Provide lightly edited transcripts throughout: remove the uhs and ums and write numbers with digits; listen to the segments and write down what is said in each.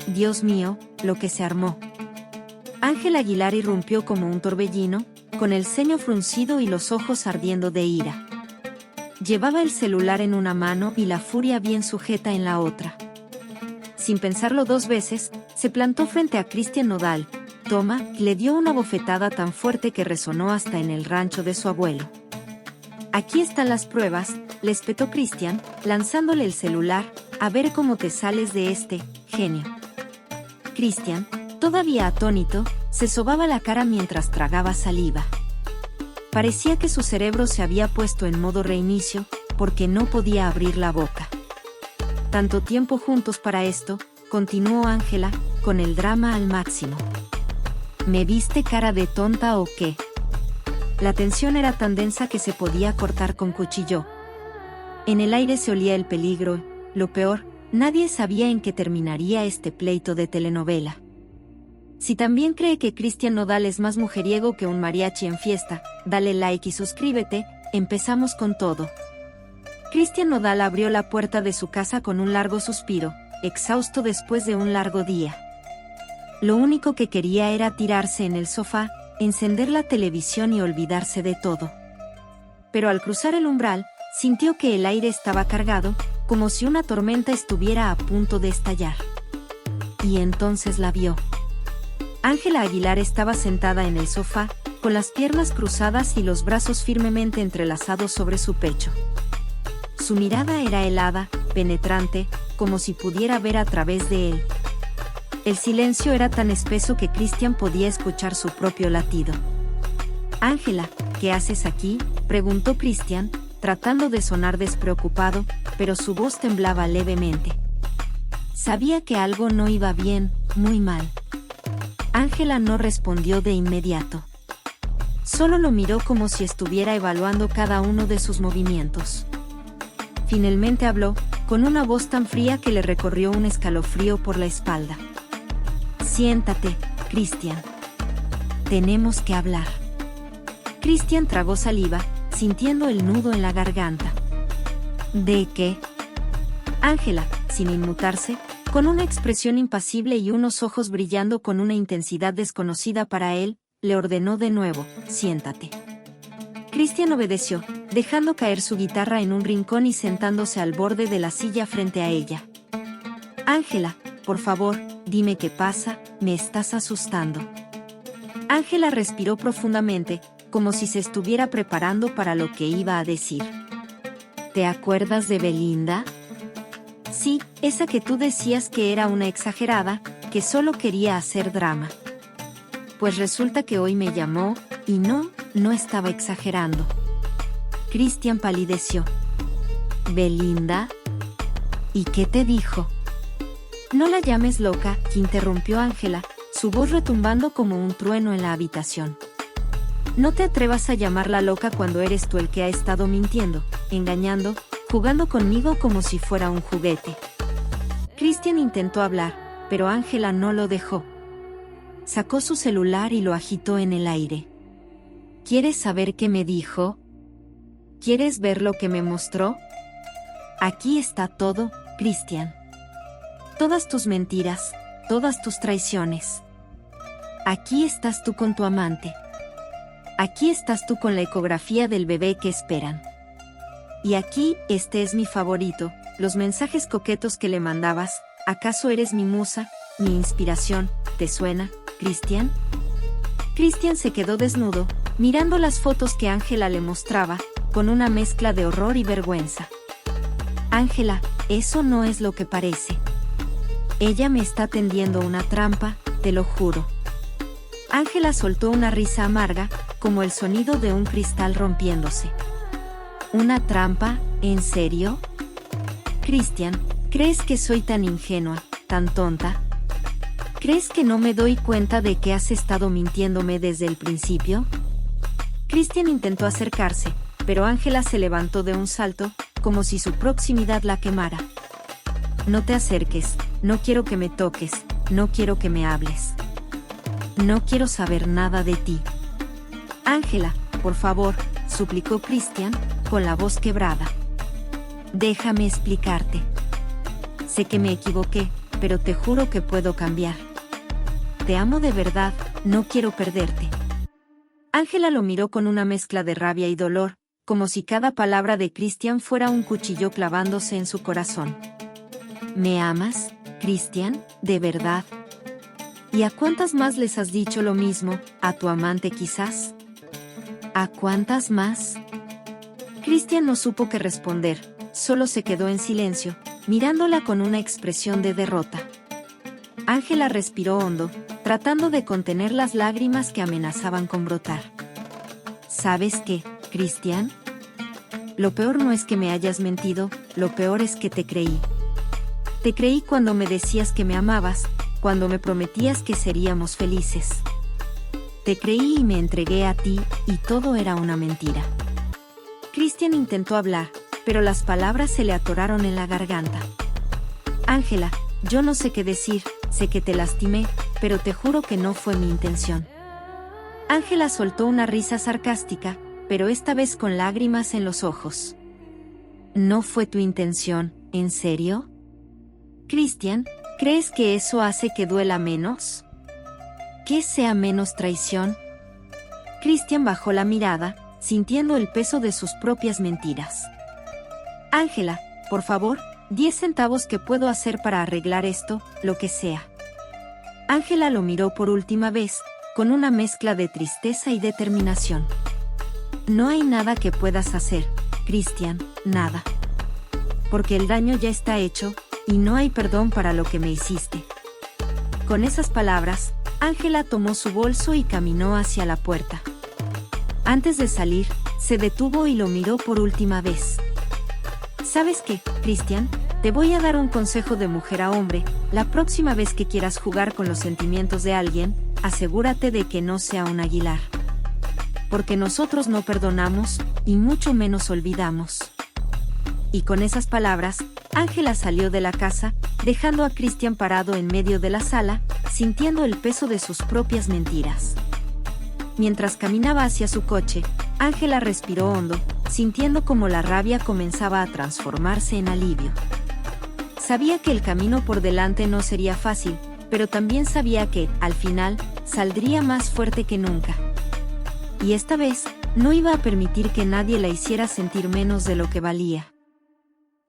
Dios mío, lo que se armó. Ángela Aguilar irrumpió como un torbellino, con el ceño fruncido y los ojos ardiendo de ira. Llevaba el celular en una mano y la furia bien sujeta en la otra. Sin pensarlo dos veces, se plantó frente a Cristian Nodal. Toma, le dio una bofetada tan fuerte que resonó hasta en el rancho de su abuelo. Aquí están las pruebas, le espetó Cristian, lanzándole el celular, a ver cómo te sales de este, genio. Cristian, todavía atónito, se sobaba la cara mientras tragaba saliva. Parecía que su cerebro se había puesto en modo reinicio, porque no podía abrir la boca. Tanto tiempo juntos para esto, continuó Ángela, con el drama al máximo. ¿Me viste cara de tonta o qué? La tensión era tan densa que se podía cortar con cuchillo. En el aire se olía el peligro, lo peor, nadie sabía en qué terminaría este pleito de telenovela. Si también cree que Cristian Nodal es más mujeriego que un mariachi en fiesta, dale like y suscríbete, empezamos con todo. Cristian Nodal abrió la puerta de su casa con un largo suspiro, exhausto después de un largo día. Lo único que quería era tirarse en el sofá, encender la televisión y olvidarse de todo. Pero al cruzar el umbral, sintió que el aire estaba cargado, como si una tormenta estuviera a punto de estallar. Y entonces la vio. Ángela Aguilar estaba sentada en el sofá, con las piernas cruzadas y los brazos firmemente entrelazados sobre su pecho. Su mirada era helada, penetrante, como si pudiera ver a través de él. El silencio era tan espeso que Cristian podía escuchar su propio latido. «Ángela, ¿qué haces aquí?», preguntó Cristian, tratando de sonar despreocupado, pero su voz temblaba levemente. Sabía que algo no iba bien, muy mal. Ángela no respondió de inmediato. Solo lo miró como si estuviera evaluando cada uno de sus movimientos. Finalmente habló, con una voz tan fría que le recorrió un escalofrío por la espalda. «Siéntate, Cristian. Tenemos que hablar». Cristian tragó saliva, sintiendo el nudo en la garganta. «¿De qué?». Ángela, sin inmutarse, con una expresión impasible y unos ojos brillando con una intensidad desconocida para él, le ordenó de nuevo: «Siéntate». Cristian obedeció, dejando caer su guitarra en un rincón y sentándose al borde de la silla frente a ella. «Ángela, por favor, dime qué pasa, me estás asustando». Ángela respiró profundamente, como si se estuviera preparando para lo que iba a decir. «¿Te acuerdas de Belinda?». «Sí, esa que tú decías que era una exagerada, que solo quería hacer drama». «Pues resulta que hoy me llamó, y no estaba exagerando». Cristian palideció. «¿Belinda? ¿Y qué te dijo?». «No la llames loca», interrumpió Ángela, su voz retumbando como un trueno en la habitación. «No te atrevas a llamarla loca cuando eres tú el que ha estado mintiendo, engañando, jugando conmigo como si fuera un juguete». Cristian intentó hablar, pero Ángela no lo dejó. Sacó su celular y lo agitó en el aire. «¿Quieres saber qué me dijo? ¿Quieres ver lo que me mostró? Aquí está todo, Cristian. Todas tus mentiras, todas tus traiciones. Aquí estás tú con tu amante. Aquí estás tú con la ecografía del bebé que esperan. Y aquí, este es mi favorito, los mensajes coquetos que le mandabas. ¿Acaso eres mi musa, mi inspiración? ¿Te suena, Cristian?». Cristian se quedó desnudo, mirando las fotos que Ángela le mostraba, con una mezcla de horror y vergüenza. «Ángela, eso no es lo que parece. Ella me está tendiendo una trampa, te lo juro». Ángela soltó una risa amarga, como el sonido de un cristal rompiéndose. «¿Una trampa? ¿En serio? Cristian, ¿crees que soy tan ingenua, tan tonta? ¿Crees que no me doy cuenta de que has estado mintiéndome desde el principio?». Cristian intentó acercarse, pero Ángela se levantó de un salto, como si su proximidad la quemara. «No te acerques, no quiero que me toques, no quiero que me hables. No quiero saber nada de ti». «Ángela, por favor», suplicó Cristian, con la voz quebrada. «Déjame explicarte. Sé que me equivoqué, pero te juro que puedo cambiar. Te amo de verdad, no quiero perderte. Ángela lo miró con una mezcla de rabia y dolor, como si cada palabra de Christian fuera un cuchillo clavándose en su corazón. ¿Me amas, Christian, de verdad? ¿Y a cuántas más les has dicho lo mismo, a tu amante quizás? ¿A cuántas más? Christian no supo qué responder, solo se quedó en silencio, mirándola con una expresión de derrota. Ángela respiró hondo, tratando de contener las lágrimas que amenazaban con brotar. ¿Sabes qué, Christian? Lo peor no es que me hayas mentido, lo peor es que te creí. Te creí cuando me decías que me amabas, cuando me prometías que seríamos felices. Te creí y me entregué a ti, y todo era una mentira. Christian intentó hablar, pero las palabras se le atoraron en la garganta. Ángela, yo no sé qué decir, sé que te lastimé, pero te juro que no fue mi intención. Ángela soltó una risa sarcástica, pero esta vez con lágrimas en los ojos. ¿No fue tu intención, en serio? Christian, ¿crees que eso hace que duela menos? ¿Que sea menos traición? Christian bajó la mirada, sintiendo el peso de sus propias mentiras. Ángela, por favor, 10 centavos que puedo hacer para arreglar esto, lo que sea. Ángela lo miró por última vez, con una mezcla de tristeza y determinación. No hay nada que puedas hacer, Christian, nada. Porque el daño ya está hecho, y no hay perdón para lo que me hiciste. Con esas palabras, Ángela tomó su bolso y caminó hacia la puerta. Antes de salir, se detuvo y lo miró por última vez. ¿Sabes qué, Christian? Te voy a dar un consejo de mujer a hombre. La próxima vez que quieras jugar con los sentimientos de alguien, asegúrate de que no sea un Aguilar. Porque nosotros no perdonamos, y mucho menos olvidamos. Y con esas palabras, Ángela salió de la casa, dejando a Christian parado en medio de la sala, sintiendo el peso de sus propias mentiras. Mientras caminaba hacia su coche, Ángela respiró hondo, sintiendo como la rabia comenzaba a transformarse en alivio. Sabía que el camino por delante no sería fácil, pero también sabía que, al final, saldría más fuerte que nunca. Y esta vez, no iba a permitir que nadie la hiciera sentir menos de lo que valía.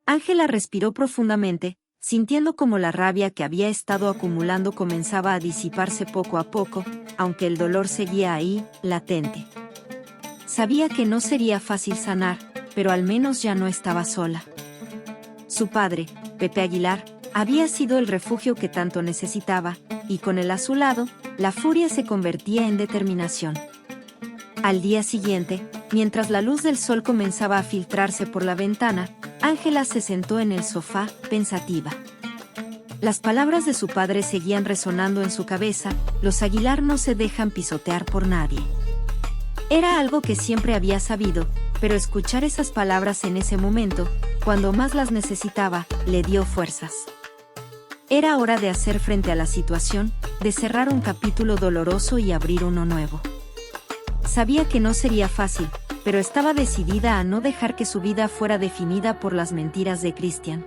Ángela respiró profundamente, sintiendo como la rabia que había estado acumulando comenzaba a disiparse poco a poco, aunque el dolor seguía ahí, latente. Sabía que no sería fácil sanar, pero al menos ya no estaba sola. Su padre, Pepe Aguilar, había sido el refugio que tanto necesitaba, y con él a su lado, la furia se convertía en determinación. Al día siguiente, mientras la luz del sol comenzaba a filtrarse por la ventana, Ángela se sentó en el sofá, pensativa. Las palabras de su padre seguían resonando en su cabeza: los Aguilar no se dejan pisotear por nadie. Era algo que siempre había sabido, pero escuchar esas palabras en ese momento, cuando más las necesitaba, le dio fuerzas. Era hora de hacer frente a la situación, de cerrar un capítulo doloroso y abrir uno nuevo. Sabía que no sería fácil, pero estaba decidida a no dejar que su vida fuera definida por las mentiras de Christian.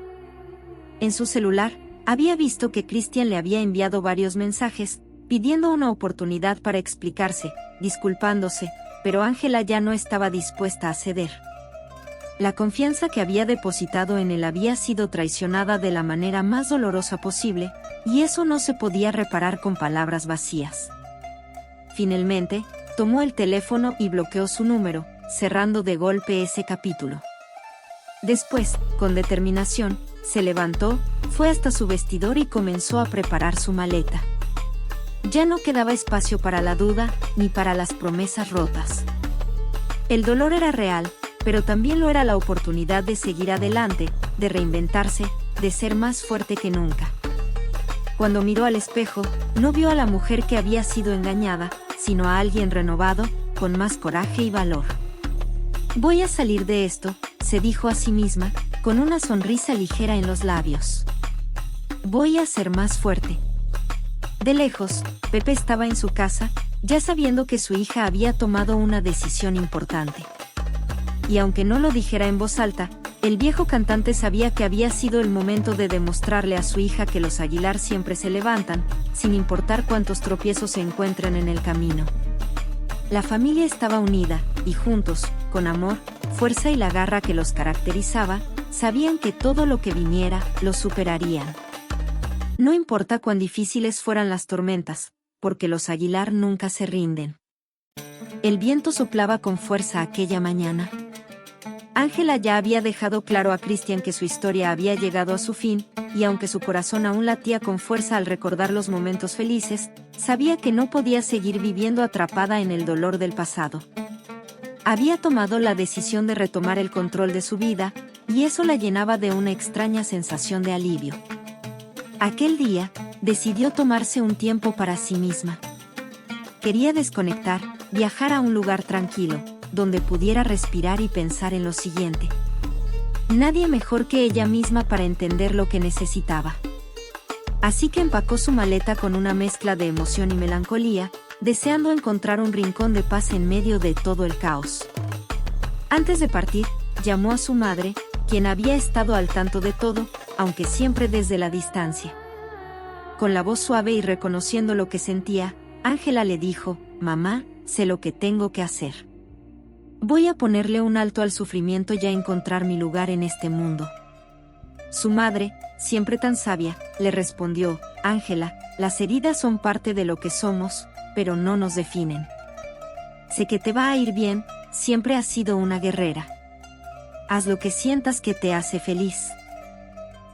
En su celular, había visto que Christian le había enviado varios mensajes, pidiendo una oportunidad para explicarse, disculpándose, pero Ángela ya no estaba dispuesta a ceder. La confianza que había depositado en él había sido traicionada de la manera más dolorosa posible, y eso no se podía reparar con palabras vacías. Finalmente, tomó el teléfono y bloqueó su número, cerrando de golpe ese capítulo. Después, con determinación, se levantó, fue hasta su vestidor y comenzó a preparar su maleta. Ya no quedaba espacio para la duda, ni para las promesas rotas. El dolor era real, pero también lo era la oportunidad de seguir adelante, de reinventarse, de ser más fuerte que nunca. Cuando miró al espejo, no vio a la mujer que había sido engañada, sino a alguien renovado, con más coraje y valor. Voy a salir de esto, se dijo a sí misma, con una sonrisa ligera en los labios. Voy a ser más fuerte. De lejos, Pepe estaba en su casa, ya sabiendo que su hija había tomado una decisión importante. Y aunque no lo dijera en voz alta, El viejo cantante sabía que había sido el momento de demostrarle a su hija que los Aguilar siempre se levantan, sin importar cuántos tropiezos se encuentren en el camino. La familia estaba unida, y juntos, con amor, fuerza y la garra que los caracterizaba, sabían que todo lo que viniera, los superarían. No importa cuán difíciles fueran las tormentas, porque los Aguilar nunca se rinden. El viento soplaba con fuerza aquella mañana. Ángela ya había dejado claro a Christian que su historia había llegado a su fin, y aunque su corazón aún latía con fuerza al recordar los momentos felices, sabía que no podía seguir viviendo atrapada en el dolor del pasado. Había tomado la decisión de retomar el control de su vida, y eso la llenaba de una extraña sensación de alivio. Aquel día, decidió tomarse un tiempo para sí misma. Quería desconectar, viajar a un lugar tranquilo, donde pudiera respirar y pensar en lo siguiente. Nadie mejor que ella misma para entender lo que necesitaba. Así que empacó su maleta con una mezcla de emoción y melancolía, deseando encontrar un rincón de paz en medio de todo el caos. Antes de partir, llamó a su madre, quien había estado al tanto de todo, aunque siempre desde la distancia. Con la voz suave y reconociendo lo que sentía, Ángela le dijo: «Mamá, sé lo que tengo que hacer. Voy a ponerle un alto al sufrimiento y a encontrar mi lugar en este mundo». Su madre, siempre tan sabia, le respondió: «Ángela, las heridas son parte de lo que somos, pero no nos definen. Sé que te va a ir bien, siempre has sido una guerrera. Haz lo que sientas que te hace feliz».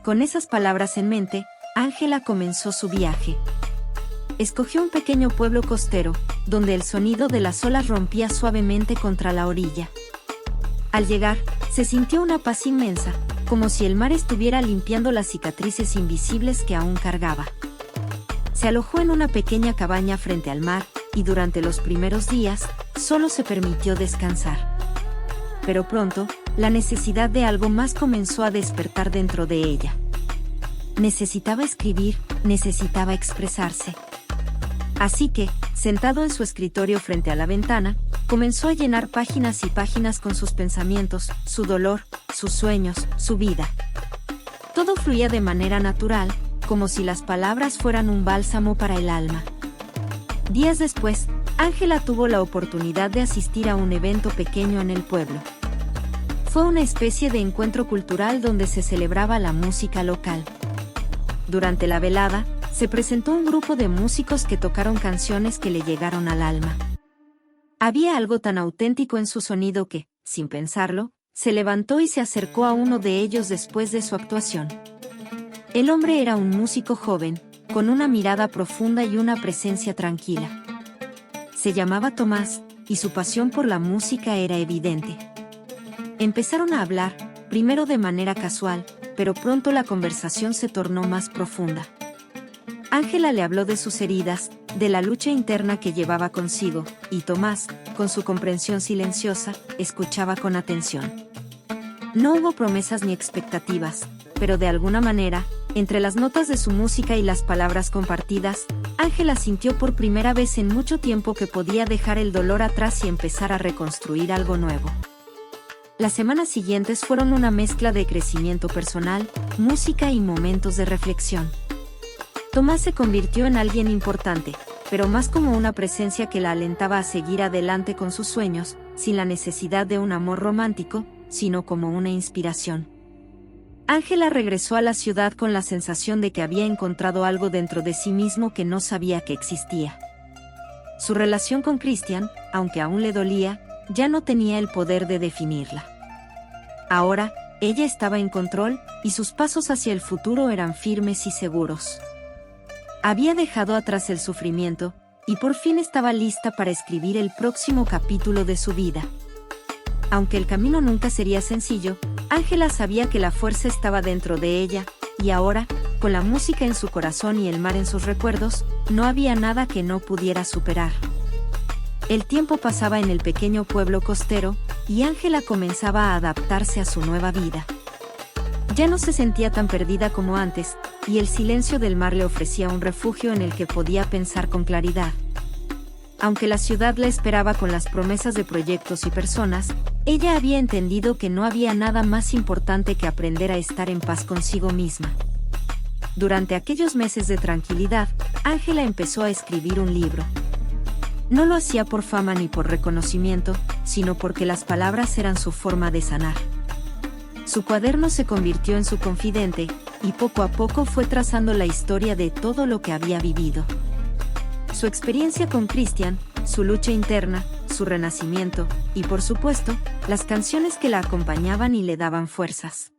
Con esas palabras en mente, Ángela comenzó su viaje. Escogió un pequeño pueblo costero, donde el sonido de las olas rompía suavemente contra la orilla. Al llegar, se sintió una paz inmensa, como si el mar estuviera limpiando las cicatrices invisibles que aún cargaba. Se alojó en una pequeña cabaña frente al mar, y durante los primeros días, solo se permitió descansar. Pero pronto, la necesidad de algo más comenzó a despertar dentro de ella. Necesitaba escribir, necesitaba expresarse. Así que, sentado en su escritorio frente a la ventana, comenzó a llenar páginas y páginas con sus pensamientos, su dolor, sus sueños, su vida. Todo fluía de manera natural, como si las palabras fueran un bálsamo para el alma. Días después, Ángela tuvo la oportunidad de asistir a un evento pequeño en el pueblo. Fue una especie de encuentro cultural donde se celebraba la música local. Durante la velada, se presentó un grupo de músicos que tocaron canciones que le llegaron al alma. Había algo tan auténtico en su sonido que, sin pensarlo, se levantó y se acercó a uno de ellos después de su actuación. El hombre era un músico joven, con una mirada profunda y una presencia tranquila. Se llamaba Tomás, y su pasión por la música era evidente. Empezaron a hablar, primero de manera casual, pero pronto la conversación se tornó más profunda. Ángela le habló de sus heridas, de la lucha interna que llevaba consigo, y Tomás, con su comprensión silenciosa, escuchaba con atención. No hubo promesas ni expectativas, pero de alguna manera, entre las notas de su música y las palabras compartidas, Ángela sintió por primera vez en mucho tiempo que podía dejar el dolor atrás y empezar a reconstruir algo nuevo. Las semanas siguientes fueron una mezcla de crecimiento personal, música y momentos de reflexión. Tomás se convirtió en alguien importante, pero más como una presencia que la alentaba a seguir adelante con sus sueños, sin la necesidad de un amor romántico, sino como una inspiración. Ángela regresó a la ciudad con la sensación de que había encontrado algo dentro de sí mismo que no sabía que existía. Su relación con Christian, aunque aún le dolía, ya no tenía el poder de definirla. Ahora, ella estaba en control, y sus pasos hacia el futuro eran firmes y seguros. Había dejado atrás el sufrimiento, y por fin estaba lista para escribir el próximo capítulo de su vida. Aunque el camino nunca sería sencillo, Ángela sabía que la fuerza estaba dentro de ella, y ahora, con la música en su corazón y el mar en sus recuerdos, no había nada que no pudiera superar. El tiempo pasaba en el pequeño pueblo costero, y Ángela comenzaba a adaptarse a su nueva vida. Ya no se sentía tan perdida como antes, y el silencio del mar le ofrecía un refugio en el que podía pensar con claridad. Aunque la ciudad la esperaba con las promesas de proyectos y personas, Ella había entendido que no había nada más importante que aprender a estar en paz consigo misma. Durante aquellos meses de tranquilidad, Ángela empezó a escribir un libro. No lo hacía por fama ni por reconocimiento, sino porque las palabras eran su forma de sanar. Su cuaderno se convirtió en su confidente, y poco a poco fue trazando la historia de todo lo que había vivido. Su experiencia con Christian, su lucha interna, su renacimiento, y por supuesto, las canciones que la acompañaban y le daban fuerzas.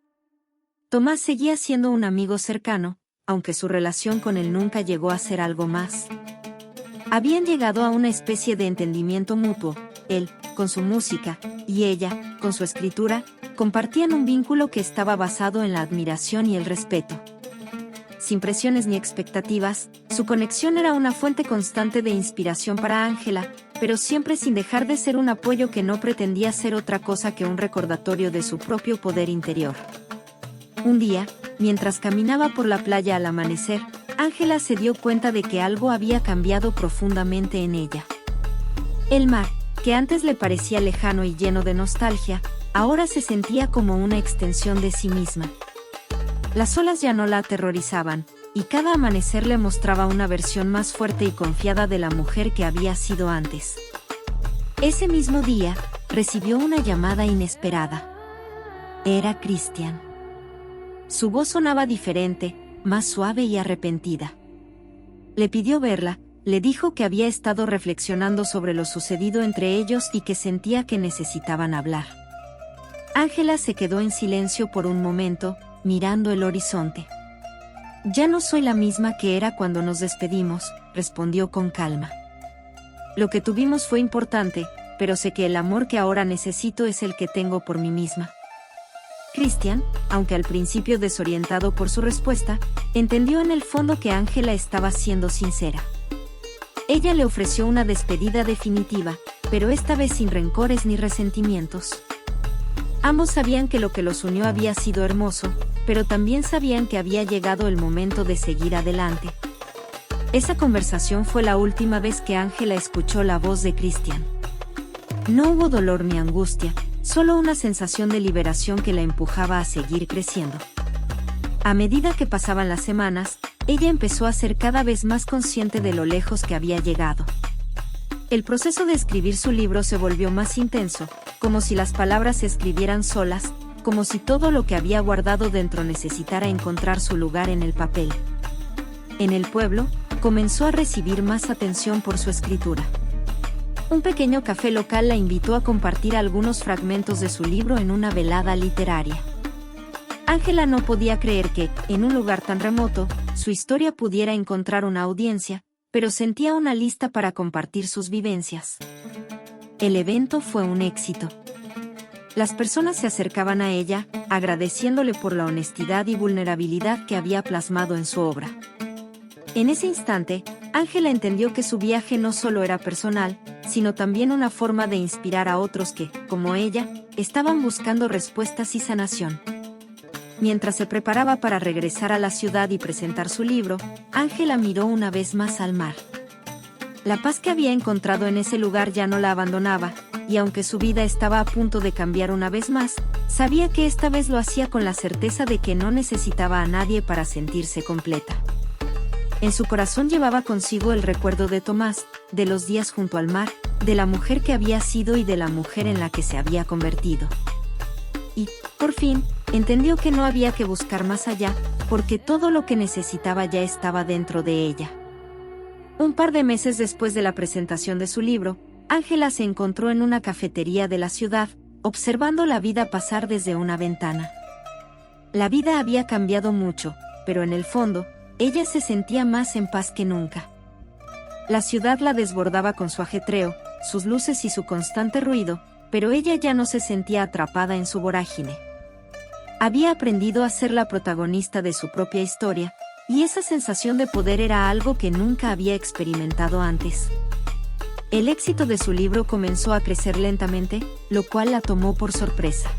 Tomás seguía siendo un amigo cercano, aunque su relación con él nunca llegó a ser algo más. Habían llegado a una especie de entendimiento mutuo. Él, con su música, y ella, con su escritura, compartían un vínculo que estaba basado en la admiración y el respeto. Sin presiones ni expectativas, su conexión era una fuente constante de inspiración para Ángela, pero siempre sin dejar de ser un apoyo que no pretendía ser otra cosa que un recordatorio de su propio poder interior. Un día, mientras caminaba por la playa al amanecer, Ángela se dio cuenta de que algo había cambiado profundamente en ella. El mar, que antes le parecía lejano y lleno de nostalgia, ahora se sentía como una extensión de sí misma. Las olas ya no la aterrorizaban, y cada amanecer le mostraba una versión más fuerte y confiada de la mujer que había sido antes. Ese mismo día, recibió una llamada inesperada. Era Christian. Su voz sonaba diferente, más suave y arrepentida. Le pidió verla, le dijo que había estado reflexionando sobre lo sucedido entre ellos y que sentía que necesitaban hablar. Ángela se quedó en silencio por un momento, mirando el horizonte. «Ya no soy la misma que era cuando nos despedimos», respondió con calma. «Lo que tuvimos fue importante, pero sé que el amor que ahora necesito es el que tengo por mí misma». Christian, aunque al principio desorientado por su respuesta, entendió en el fondo que Ángela estaba siendo sincera. Ella le ofreció una despedida definitiva, pero esta vez sin rencores ni resentimientos. Ambos sabían que lo que los unió había sido hermoso, pero también sabían que había llegado el momento de seguir adelante. Esa conversación fue la última vez que Ángela escuchó la voz de Christian. No hubo dolor ni angustia, solo una sensación de liberación que la empujaba a seguir creciendo. A medida que pasaban las semanas, ella empezó a ser cada vez más consciente de lo lejos que había llegado. El proceso de escribir su libro se volvió más intenso, como si las palabras se escribieran solas, como si todo lo que había guardado dentro necesitara encontrar su lugar en el papel. En el pueblo, comenzó a recibir más atención por su escritura. Un pequeño café local la invitó a compartir algunos fragmentos de su libro en una velada literaria. Ángela no podía creer que, en un lugar tan remoto, su historia pudiera encontrar una audiencia, pero sentía una lista para compartir sus vivencias. El evento fue un éxito. Las personas se acercaban a ella, agradeciéndole por la honestidad y vulnerabilidad que había plasmado en su obra. En ese instante, Ángela entendió que su viaje no solo era personal, sino también una forma de inspirar a otros que, como ella, estaban buscando respuestas y sanación. Mientras se preparaba para regresar a la ciudad y presentar su libro, Ángela miró una vez más al mar. La paz que había encontrado en ese lugar ya no la abandonaba, y aunque su vida estaba a punto de cambiar una vez más, sabía que esta vez lo hacía con la certeza de que no necesitaba a nadie para sentirse completa. En su corazón llevaba consigo el recuerdo de Tomás, de los días junto al mar, de la mujer que había sido y de la mujer en la que se había convertido. Y, por fin, entendió que no había que buscar más allá, porque todo lo que necesitaba ya estaba dentro de ella. Un par de meses después de la presentación de su libro, Ángela se encontró en una cafetería de la ciudad, observando la vida pasar desde una ventana. La vida había cambiado mucho, pero en el fondo, ella se sentía más en paz que nunca. La ciudad la desbordaba con su ajetreo, sus luces y su constante ruido, pero ella ya no se sentía atrapada en su vorágine. Había aprendido a ser la protagonista de su propia historia, y esa sensación de poder era algo que nunca había experimentado antes. El éxito de su libro comenzó a crecer lentamente, lo cual la tomó por sorpresa.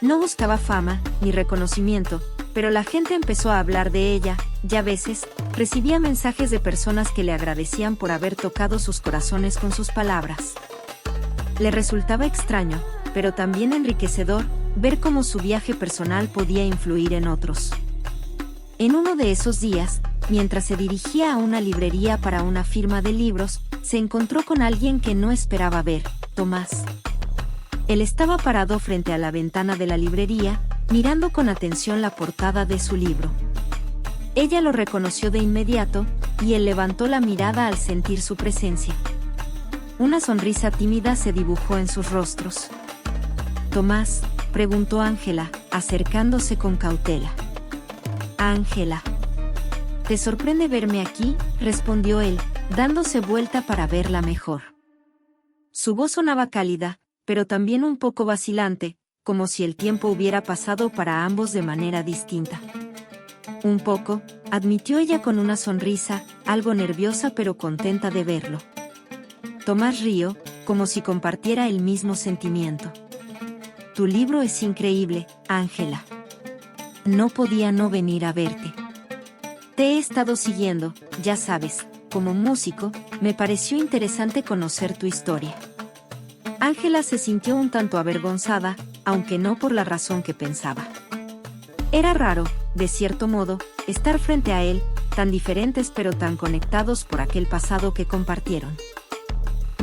No buscaba fama, ni reconocimiento, pero la gente empezó a hablar de ella, y a veces, recibía mensajes de personas que le agradecían por haber tocado sus corazones con sus palabras. Le resultaba extraño, pero también enriquecedor, ver cómo su viaje personal podía influir en otros. En uno de esos días, mientras se dirigía a una librería para una firma de libros, se encontró con alguien que no esperaba ver, Tomás. Él estaba parado frente a la ventana de la librería, mirando con atención la portada de su libro. Ella lo reconoció de inmediato, y él levantó la mirada al sentir su presencia. Una sonrisa tímida se dibujó en sus rostros. «Tomás», preguntó Ángela, acercándose con cautela. «Ángela. ¿Te sorprende verme aquí?», respondió él, dándose vuelta para verla mejor. Su voz sonaba cálida, pero también un poco vacilante, como si el tiempo hubiera pasado para ambos de manera distinta. «Un poco», admitió ella con una sonrisa, algo nerviosa pero contenta de verlo. Tomás rió, como si compartiera el mismo sentimiento. «Tu libro es increíble, Ángela. No podía no venir a verte. Te he estado siguiendo, ya sabes, como músico, me pareció interesante conocer tu historia». Ángela se sintió un tanto avergonzada, aunque no por la razón que pensaba. Era raro, de cierto modo, estar frente a él, tan diferentes pero tan conectados por aquel pasado que compartieron.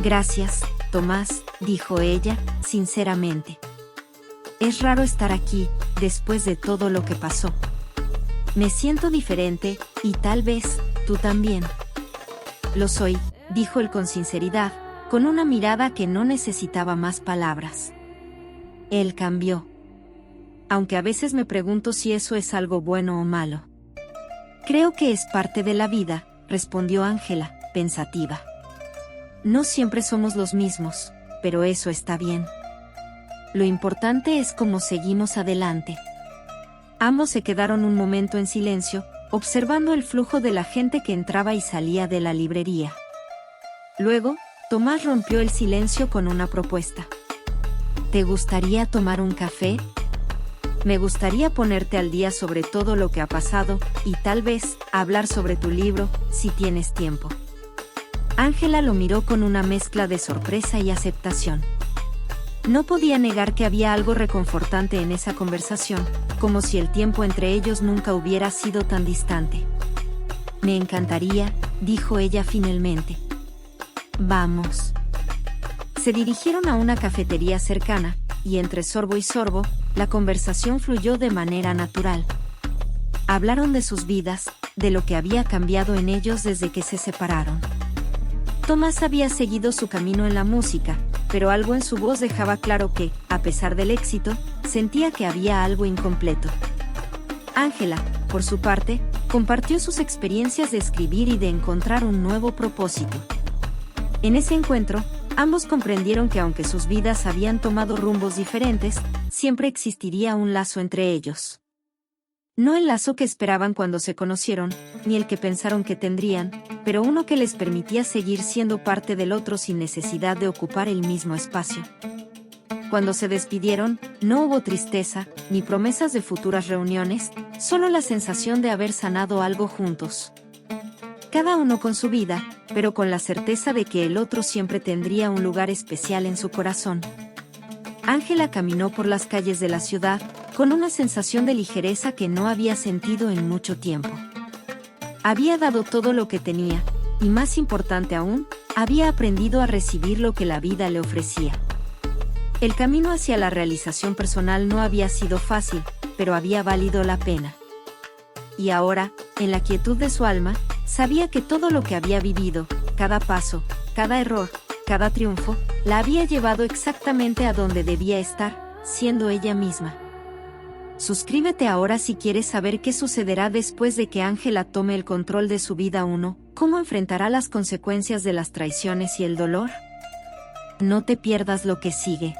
«Gracias, Tomás», dijo ella, sinceramente. «Es raro estar aquí, después de todo lo que pasó. Me siento diferente, y tal vez, tú también». «Lo soy», dijo él con sinceridad, con una mirada que no necesitaba más palabras. Él cambió. «Aunque a veces me pregunto si eso es algo bueno o malo». «Creo que es parte de la vida», respondió Ángela, pensativa. «No siempre somos los mismos, pero eso está bien. Lo importante es cómo seguimos adelante». Ambos se quedaron un momento en silencio, observando el flujo de la gente que entraba y salía de la librería. Luego, Tomás rompió el silencio con una propuesta. «¿Te gustaría tomar un café? Me gustaría ponerte al día sobre todo lo que ha pasado, y tal vez, hablar sobre tu libro, si tienes tiempo». Ángela lo miró con una mezcla de sorpresa y aceptación. No podía negar que había algo reconfortante en esa conversación, como si el tiempo entre ellos nunca hubiera sido tan distante. «Me encantaría», dijo ella finalmente. «Vamos». Se dirigieron a una cafetería cercana, y entre sorbo y sorbo, la conversación fluyó de manera natural. Hablaron de sus vidas, de lo que había cambiado en ellos desde que se separaron. Tomás había seguido su camino en la música, pero algo en su voz dejaba claro que, a pesar del éxito, sentía que había algo incompleto. Ángela, por su parte, compartió sus experiencias de escribir y de encontrar un nuevo propósito. En ese encuentro, ambos comprendieron que aunque sus vidas habían tomado rumbos diferentes, siempre existiría un lazo entre ellos. No el lazo que esperaban cuando se conocieron, ni el que pensaron que tendrían, pero uno que les permitía seguir siendo parte del otro sin necesidad de ocupar el mismo espacio. Cuando se despidieron, no hubo tristeza, ni promesas de futuras reuniones, solo la sensación de haber sanado algo juntos. Cada uno con su vida, pero con la certeza de que el otro siempre tendría un lugar especial en su corazón. Ángela caminó por las calles de la ciudad, con una sensación de ligereza que no había sentido en mucho tiempo. Había dado todo lo que tenía, y más importante aún, había aprendido a recibir lo que la vida le ofrecía. El camino hacia la realización personal no había sido fácil, pero había valido la pena. Y ahora, en la quietud de su alma, sabía que todo lo que había vivido, cada paso, cada error, cada triunfo, la había llevado exactamente a donde debía estar, siendo ella misma. Suscríbete ahora si quieres saber qué sucederá después de que Ángela tome el control de su vida. 1. ¿Cómo enfrentará las consecuencias de las traiciones y el dolor? No te pierdas lo que sigue.